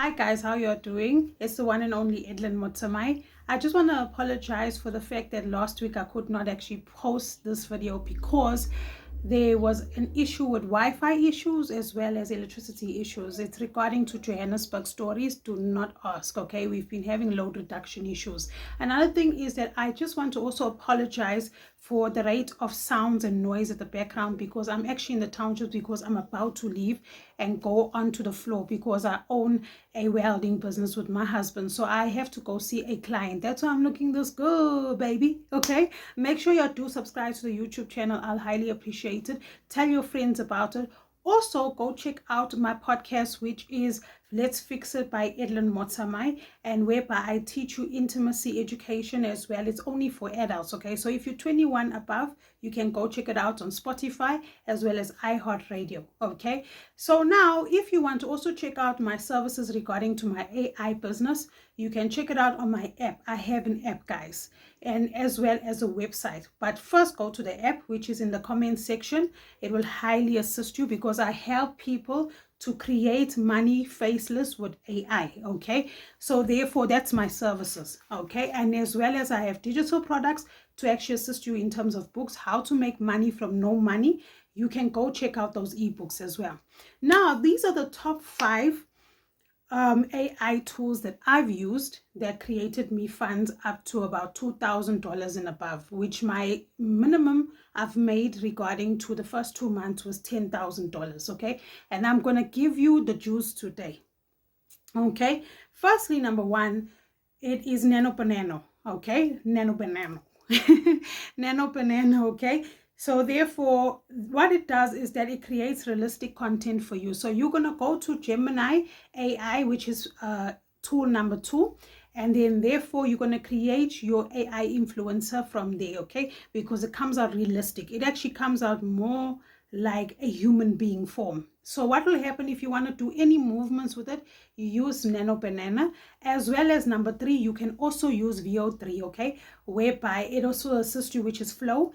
Hi guys, how you're doing? It's the one and only Edlin Motsamai. I just want to apologize for the fact that last week I could not actually post this video because there was an issue with Wi-Fi issues as well as electricity issues. It's regarding to Johannesburg stories. Do not ask, okay? We've been having load reduction issues. Another thing is that I just want to also apologize for the rate of sounds and noise at the background because I'm actually in the township because I'm about to leave and go onto the floor because I own a welding business with my husband. So I have to go see a client. That's why I'm looking this good, baby. Okay? Make sure you do subscribe to the YouTube channel. I'll highly appreciate it. Tell your friends about it. Also, go check out my podcast, which is Let's Fix It by Edlin Motsamai, and whereby I teach you intimacy education as well. It's only for adults, okay? So if you're 21 above, you can go check it out on Spotify as well as iHeartRadio, okay? So now, if you want to also check out my services regarding to my AI business, you can check it out on my app. I have an app, guys, and as well as a website. But first, go to the app, which is in the comment section. It will highly assist you because I help people to create money faceless with AI, okay? So therefore, that's my services, okay? And as well as I have digital products to actually assist you in terms of books, how to make money from no money. You can go check out those ebooks as well. Now, these are the top 5 AI tools that I've used that created me funds up to about $2,000 and above, which my minimum I've made regarding to the first 2 months was $10,000, okay? And I'm going to give you the juice today, okay? Firstly, number 1, it is Nano Banana, okay? Nano Banana. Nano Banana, okay? So therefore, what it does is that it creates realistic content for you. So you're going to go to Gemini AI, which is tool number 2. And then therefore, you're going to create your AI influencer from there, okay? Because it comes out realistic. It actually comes out more like a human being form. So what will happen if you want to do any movements with it, you use Nano Banana, as well as number 3, you can also use VO3, okay? Whereby it also assists you, which is Flow.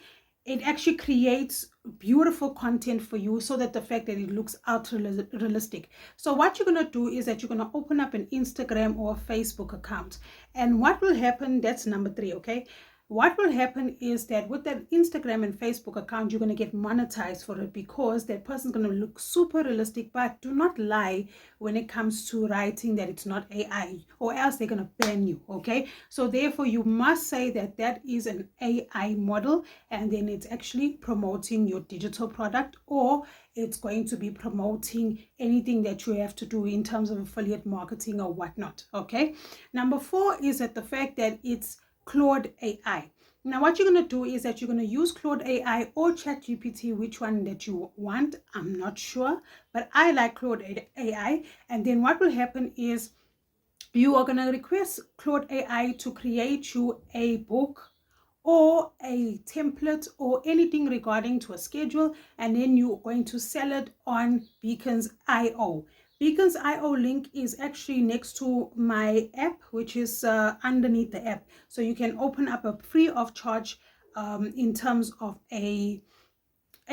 It actually creates beautiful content for you so that the fact that it looks ultra realistic. So what you're going to do is that you're going to open up an Instagram or a Facebook account. And what will happen, that's number 3, okay? What will happen is that with that Instagram and Facebook account, you're going to get monetized for it because that person's going to look super realistic. But do not lie when it comes to writing that it's not AI, or else they're going to ban you, okay? So therefore, you must say that that is an AI model, and then it's actually promoting your digital product, or it's going to be promoting anything that you have to do in terms of affiliate marketing or whatnot, okay? Number 4 is that the fact that it's Claude AI. Now what you're going to do is that you're going to use Claude AI or ChatGPT, which one that you want. I'm not sure, but I like Claude AI. And then what will happen is you are going to request Claude AI to create you a book or a template or anything regarding to a schedule, and then you're going to sell it on Beacons.io. Beacons.io link is actually next to my app, which is underneath the app. So you can open up a free of charge in terms of a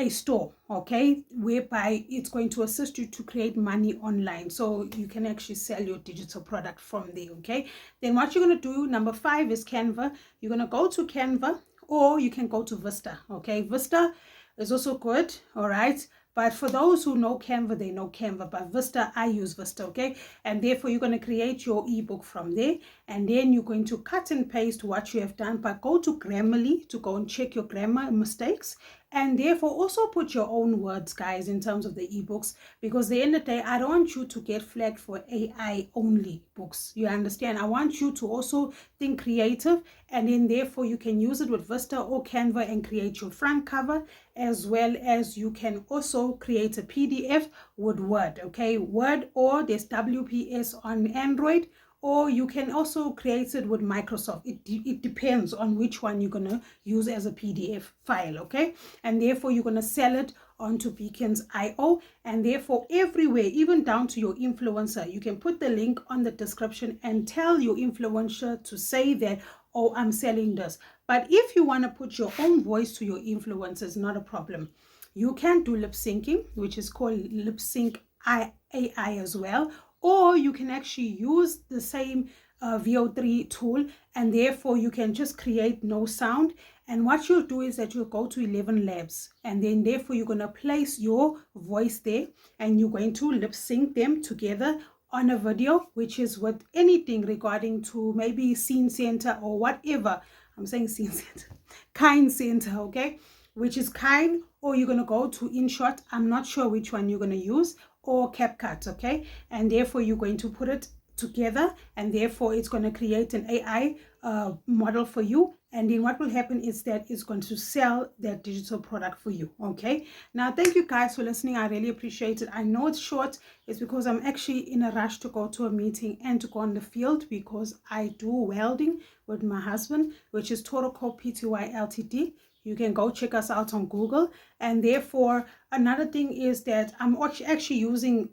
store, okay, whereby it's going to assist you to create money online, so you can actually sell your digital product from there, okay? Then what you're going to do, number 5, is Canva. You're going to go to Canva, or you can go to Vista, okay? Vista is also good, all right? But for those who know Canva, they know Canva. But Vista, I use Vista, okay? And therefore, you're going to create your ebook from there. And then you're going to cut and paste what you have done. But go to Grammarly to go and check your grammar mistakes. And therefore, also put your own words, guys, in terms of the ebooks. Because at the end of the day, I don't want you to get flagged for AI-only books. You understand? I want you to also think creative. And then therefore, you can use it with Vista or Canva and create your front cover, as well as you can also create a PDF with Word, okay? Word, or there's WPS on Android, or you can also create it with Microsoft. It depends on which one you're going to use as a PDF file, okay? And therefore, you're going to sell it onto Beacons.io, and therefore everywhere, even down to your influencer, you can put the link on the description and tell your influencer to say that, oh, I'm selling this. But if you want to put your own voice to your influencers, not a problem. You can do lip syncing, which is called lip sync AI as well, or you can actually use the same VO3 tool, and therefore you can just create no sound. And what you'll do is that you'll go to 11 labs, and then therefore you're going to place your voice there, and you're going to lip sync them together on a video, which is with anything regarding to maybe scene center or whatever. I'm saying scene center, kind center, okay, which is kind, or you're going to go to InShot. I'm not sure which one you're going to use, or CapCut, okay, and therefore you're going to put it together, and therefore it's going to create an AI model for you. And then what will happen is that it's going to sell that digital product for you. Okay, now thank you guys for listening. I really appreciate it. I know it's short. It's because I'm actually in a rush to go to a meeting and to go on the field, because I do welding with my husband, which is Toroko Pty Ltd. You can go check us out on Google. And therefore another thing is that I'm actually using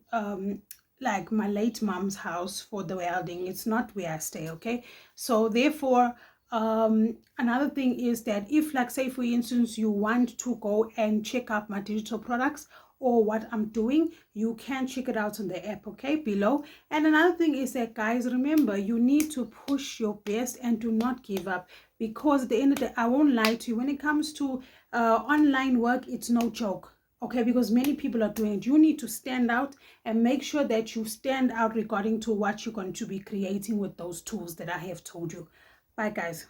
like my late mom's house for the welding. It's not where I stay, okay? So therefore another thing is that if, like, say for instance, you want to go and check out my digital products or what I'm doing, you can check it out on the app, okay, below. And another thing is that, guys, remember, you need to push your best and do not give up, because at the end of the day, I won't lie to you, when it comes to online work, it's no joke. Okay, because many people are doing it. You need to stand out and make sure that you stand out regarding to what you're going to be creating with those tools that I have told you. Bye, guys.